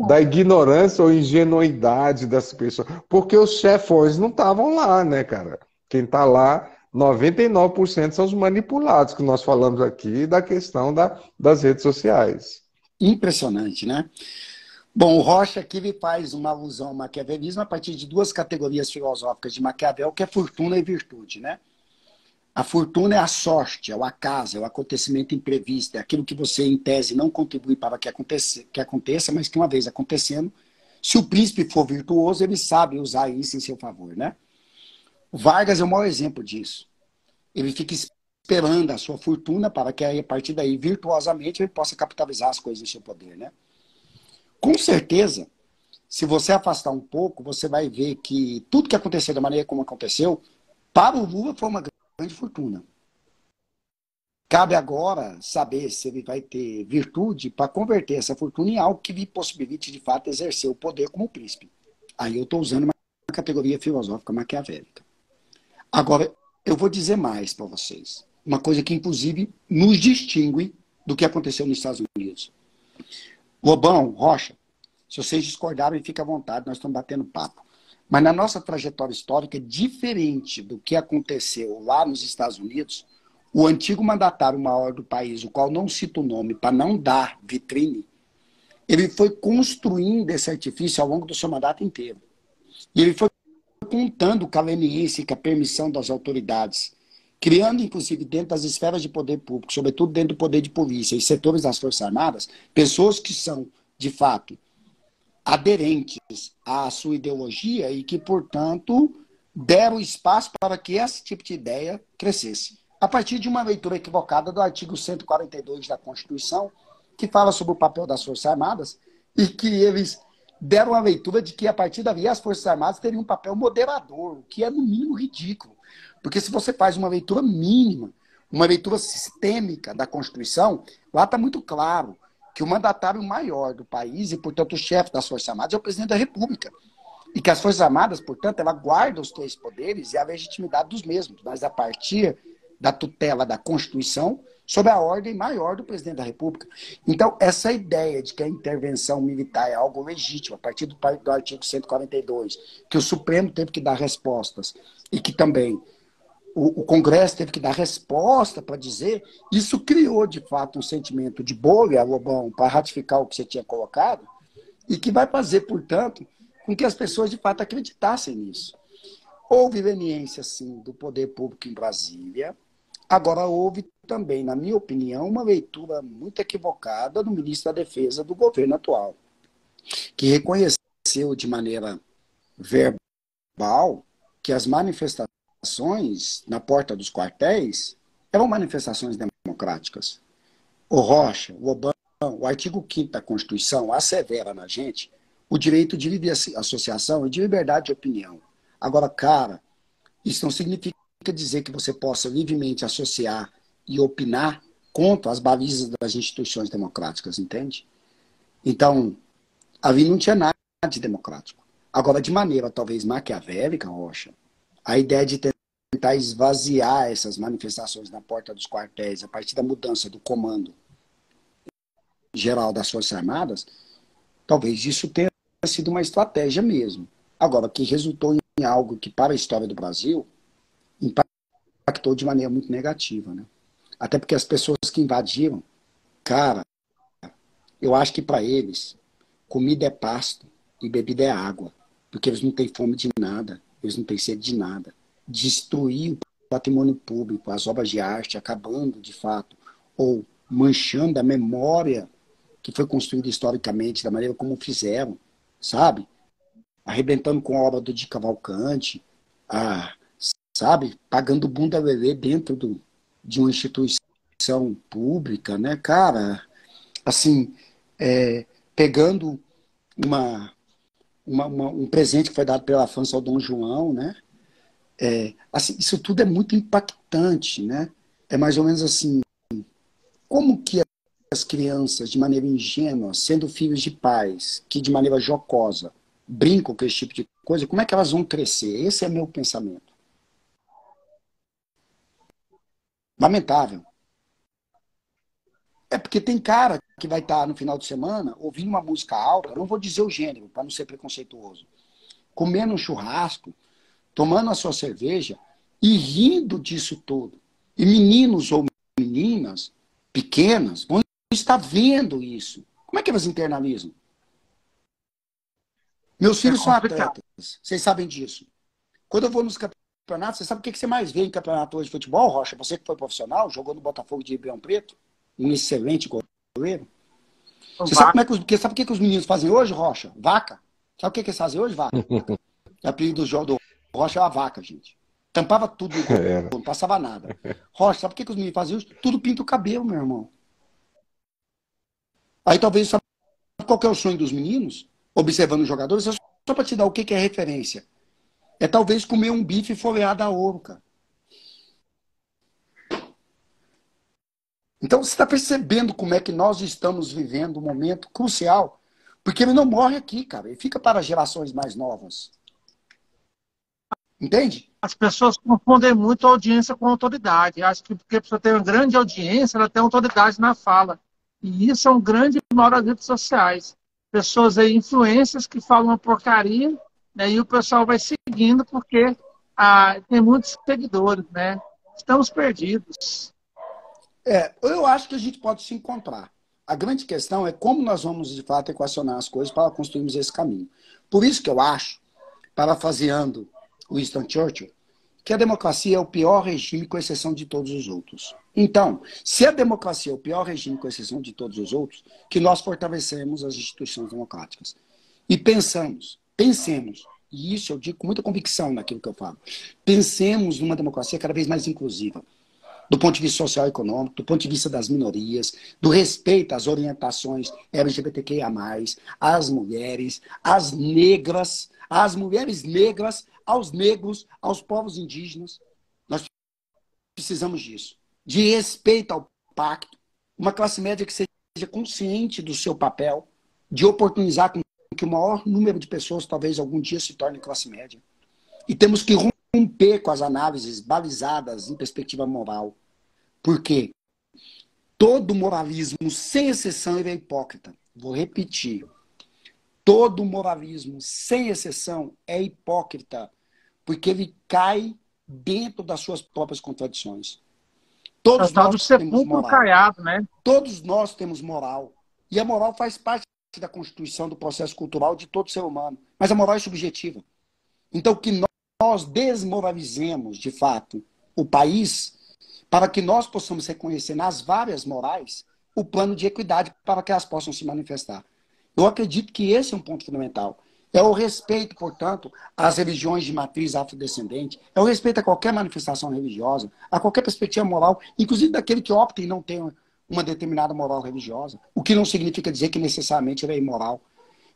da ignorância ou ingenuidade das pessoas, porque os chefões não estavam lá, né, cara? Quem está lá, 99% são os manipulados, que nós falamos aqui da questão das redes sociais. Impressionante, né? Bom, o Rocha aqui me faz uma alusão ao maquiavelismo a partir de duas categorias filosóficas de Maquiavel, que é fortuna e virtude, né? A fortuna é a sorte, é o acaso, é o acontecimento imprevisto, é aquilo que você, em tese, não contribui para que aconteça, mas que uma vez acontecendo, se o príncipe for virtuoso, ele sabe usar isso em seu favor, né? O Vargas é o maior exemplo disso. Ele fica esperando a sua fortuna para que, a partir daí, virtuosamente, ele possa capitalizar as coisas em seu poder, né? Com certeza, se você afastar um pouco, você vai ver que tudo que aconteceu da maneira como aconteceu, para o Lula foi uma grande fortuna. Cabe agora saber se ele vai ter virtude para converter essa fortuna em algo que lhe possibilite, de fato, exercer o poder como príncipe. Aí eu estou usando uma categoria filosófica maquiavélica. Agora, eu vou dizer mais para vocês. Uma coisa que, inclusive, nos distingue do que aconteceu nos Estados Unidos. Lobão, Rocha, se vocês discordarem, fica à vontade, nós estamos batendo papo. Mas na nossa trajetória histórica, diferente do que aconteceu lá nos Estados Unidos, o antigo mandatário maior do país, o qual não cito o nome para não dar vitrine, ele foi construindo esse artifício ao longo do seu mandato inteiro. E ele foi contando com a leniência e com a permissão das autoridades, criando, inclusive, dentro das esferas de poder público, sobretudo dentro do poder de polícia e setores das Forças Armadas, pessoas que são, de fato, aderentes à sua ideologia e que, portanto, deram espaço para que esse tipo de ideia crescesse. A partir de uma leitura equivocada do artigo 142 da Constituição, que fala sobre o papel das Forças Armadas, e que eles deram a leitura de que, a partir dali, as Forças Armadas teriam um papel moderador, o que é, no mínimo, ridículo. Porque se você faz uma leitura mínima, uma leitura sistêmica da Constituição, lá está muito claro que o mandatário maior do país e, portanto, o chefe das Forças Armadas é o presidente da República. E que as Forças Armadas, portanto, ela guarda os três poderes e a legitimidade dos mesmos, mas a partir da tutela da Constituição, sob a ordem maior do presidente da República. Então, essa ideia de que a intervenção militar é algo legítimo, a partir do artigo 142, que o Supremo teve que dar respostas e que também o Congresso teve que dar resposta para dizer, isso criou, de fato, um sentimento de bolha, Lobão, para ratificar o que você tinha colocado, e que vai fazer, portanto, com que as pessoas, de fato, acreditassem nisso. Houve leniência, sim, do poder público em Brasília. Agora, houve também, na minha opinião, uma leitura muito equivocada do ministro da Defesa do governo atual, que reconheceu de maneira verbal que as manifestações na porta dos quartéis eram manifestações democráticas. O Rocha, o Lobão, o artigo 5º da Constituição assevera na gente o direito de livre associação e de liberdade de opinião. Agora, cara, isso não significa dizer que você possa livremente associar e opinar contra as balizas das instituições democráticas, entende? Então, ali não tinha nada de democrático. Agora, de maneira talvez maquiavélica, Rocha, a ideia de tentar esvaziar essas manifestações na porta dos quartéis a partir da mudança do comando geral das Forças Armadas, talvez isso tenha sido uma estratégia mesmo. Agora, que resultou em algo que, para a história do Brasil, impactou de maneira muito negativa, né? Até porque as pessoas que invadiram, cara, eu acho que para eles, comida é pasto e bebida é água, porque eles não têm fome de nada, eles não têm sede de nada. Destruir o patrimônio público, as obras de arte, acabando de fato, ou manchando a memória que foi construída historicamente, da maneira como fizeram, sabe? Arrebentando com a obra do Di Cavalcanti, sabe? Pagando bunda lelê dentro de uma instituição pública, né, cara? Assim, pegando um presente que foi dado pela França ao Dom João, né? Assim, isso tudo é muito impactante, né? É mais ou menos assim, como que as crianças, de maneira ingênua, sendo filhos de pais que de maneira jocosa brincam com esse tipo de coisa, como é que elas vão crescer? Esse é meu pensamento. Lamentável. É porque tem cara que vai estar no final de semana ouvindo uma música alta, não vou dizer o gênero, para não ser preconceituoso, comendo um churrasco, tomando a sua cerveja e rindo disso tudo. E meninos ou meninas pequenas vão estar vendo isso. Como é que elas internalizam? Meus É filhos são complicado. atletas, vocês sabem disso. Quando eu vou nos campeonatos, você sabe o que você mais vê em campeonato hoje de futebol, Rocha? Você que foi profissional, jogou no Botafogo de Ribeirão Preto, um excelente goleiro. Então, Você sabe vá. como é sabe o que os meninos fazem hoje, Rocha? Vaca. Sabe o que eles fazem hoje, vaca? O apelido do jogo do Rocha é a vaca, gente. Tampava tudo no gol, Era. não passava nada. Rocha, sabe o que os meninos fazem hoje? Tudo pinta o cabelo, meu irmão. Aí talvez, sabe qual que é o sonho dos meninos? Observando os jogadores, só para te dar o que é referência. É talvez comer um bife folheado a ouro, cara. Então você está percebendo como é que nós estamos vivendo um momento crucial, porque ele não morre aqui, cara. Ele fica para gerações mais novas. Entende? As pessoas confundem muito a audiência com a autoridade. Acho que porque a pessoa tem uma grande audiência, ela tem autoridade na fala. E isso é um grande mal das redes sociais. Pessoas aí, influências que falam uma porcaria, né, e o pessoal vai seguindo porque tem muitos seguidores, né? Estamos perdidos. Eu acho que a gente pode se encontrar. A grande questão é como nós vamos, de fato, equacionar as coisas para construirmos esse caminho. Por isso que eu acho, parafraseando Winston Churchill, que a democracia é o pior regime com exceção de todos os outros. Então, se a democracia é o pior regime com exceção de todos os outros, que nós fortalecemos as instituições democráticas. E pensemos, e isso eu digo com muita convicção naquilo que eu falo, pensemos numa democracia cada vez mais inclusiva, do ponto de vista social e econômico, do ponto de vista das minorias, do respeito às orientações LGBTQIA+, às mulheres, às mulheres negras, aos negros, aos povos indígenas. Nós precisamos disso. De respeito ao pacto, uma classe média que seja consciente do seu papel, de oportunizar com que o maior número de pessoas talvez algum dia se torne classe média. E temos que romper com as análises balizadas em perspectiva moral. Porque todo moralismo, sem exceção, ele é hipócrita. Vou repetir. Todo moralismo, sem exceção, é hipócrita. Porque ele cai dentro das suas próprias contradições. É o Todos tal nós do temos sepulcro moral. caiado, né? Todos nós temos moral. E a moral faz parte da constituição, do processo cultural de todo ser humano. Mas a moral é subjetiva. Então, que nós desmoralizemos, de fato, o país, para que nós possamos reconhecer nas várias morais o plano de equidade para que elas possam se manifestar. Eu acredito que esse é um ponto fundamental. É o respeito, portanto, às religiões de matriz afrodescendente, é o respeito a qualquer manifestação religiosa, a qualquer perspectiva moral, inclusive daquele que opta em não ter uma determinada moral religiosa, o que não significa dizer que necessariamente ele é imoral.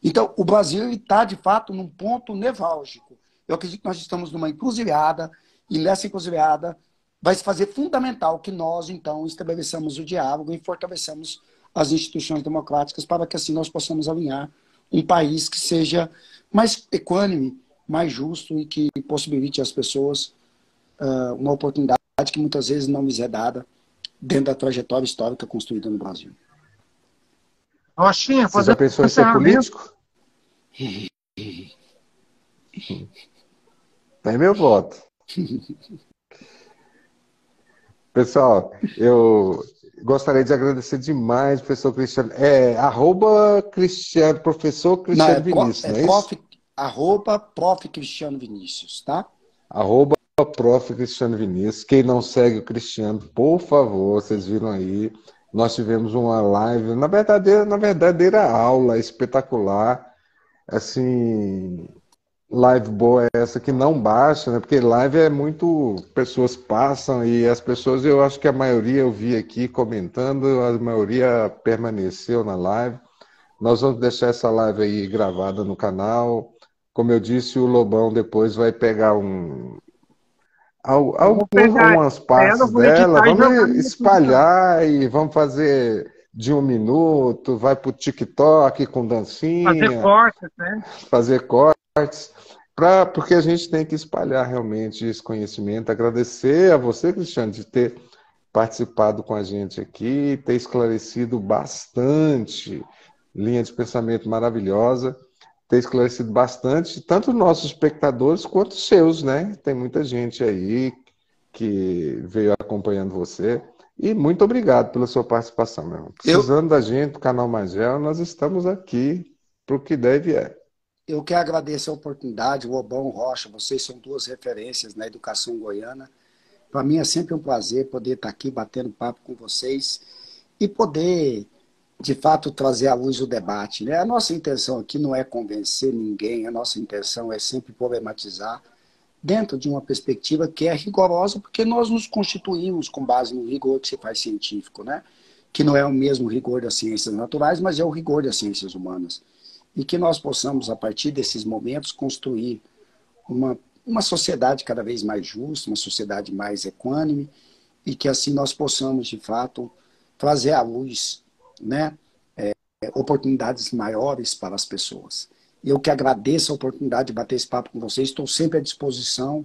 Então, o Brasil está, de fato, num ponto nevrálgico. Eu acredito que nós estamos numa encruzilhada, e nessa encruzilhada vai se fazer fundamental que nós, então, estabeleçamos o diálogo e fortaleçamos as instituições democráticas para que assim nós possamos alinhar um país que seja mais equânime, mais justo e que possibilite às pessoas uma oportunidade que muitas vezes não lhes é dada dentro da trajetória histórica construída no Brasil. Rochinha, Você já fazer pensou um em ser encerramento. político? É meu voto. Pessoal, eu gostaria de agradecer demais, professor Cristiano. Cristiano, professor Não, Cristiano Vinícius, não é isso? prof. Cristiano Vinícius, tá? Arroba prof. Cristiano Vinícius. Quem não segue o Cristiano, por favor, vocês viram aí. Nós tivemos uma live, na verdadeira aula espetacular, assim, live boa é essa que não baixa, né? Porque live é muito... Pessoas passam e as pessoas, eu acho que a maioria eu vi aqui comentando, a maioria permaneceu na live. Nós vamos deixar essa live aí gravada no canal. Como eu disse, o Lobão depois vai pegar Eu vou pegar algumas ela, partes vou dela, editar e jogar vamos no YouTube também. espalhar e vamos fazer de 1 minuto, vai para o TikTok com Fazer dancinha, cortes, né? fazer cortes, porque a gente tem que espalhar realmente esse conhecimento. Agradecer a você, Cristiano, de ter participado com a gente aqui, ter esclarecido bastante, linha de pensamento maravilhosa, ter esclarecido bastante, tanto os nossos espectadores quanto os seus, né? Tem muita gente aí que veio acompanhando você. E muito obrigado pela sua participação, meu irmão. Eu, Precisando da gente, do canal Magel, nós estamos aqui para o que deve é. eu que agradeço a oportunidade, o Obão, o Rocha, vocês são duas referências na educação goiana. Para mim é sempre um prazer poder estar aqui batendo papo com vocês e poder, de fato, trazer à luz o debate, né? A nossa intenção aqui não é convencer ninguém, a nossa intenção é sempre problematizar dentro de uma perspectiva que é rigorosa, porque nós nos constituímos com base no rigor que se faz científico, né? Que não é o mesmo rigor das ciências naturais, mas é o rigor das ciências humanas. E que nós possamos, a partir desses momentos, construir uma sociedade cada vez mais justa, uma sociedade mais equânime, e que assim nós possamos, de fato, trazer à luz, né, oportunidades maiores para as pessoas. Eu que agradeço a oportunidade de bater esse papo com vocês, estou sempre à disposição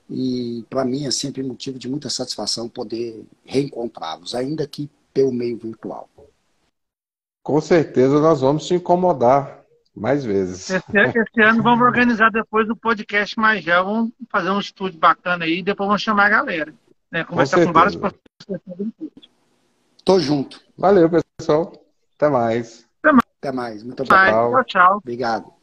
e para mim é sempre motivo de muita satisfação poder reencontrá-los, ainda que pelo meio virtual. Com certeza nós vamos te incomodar mais vezes. Esse ano vamos organizar depois o podcast mais já. Vamos fazer um estúdio bacana aí, depois vamos chamar a galera. Né? Conversar com várias pessoas. Tô junto. Valeu, pessoal. Até mais. Até mais. Muito obrigado. Tchau, tchau. Obrigado.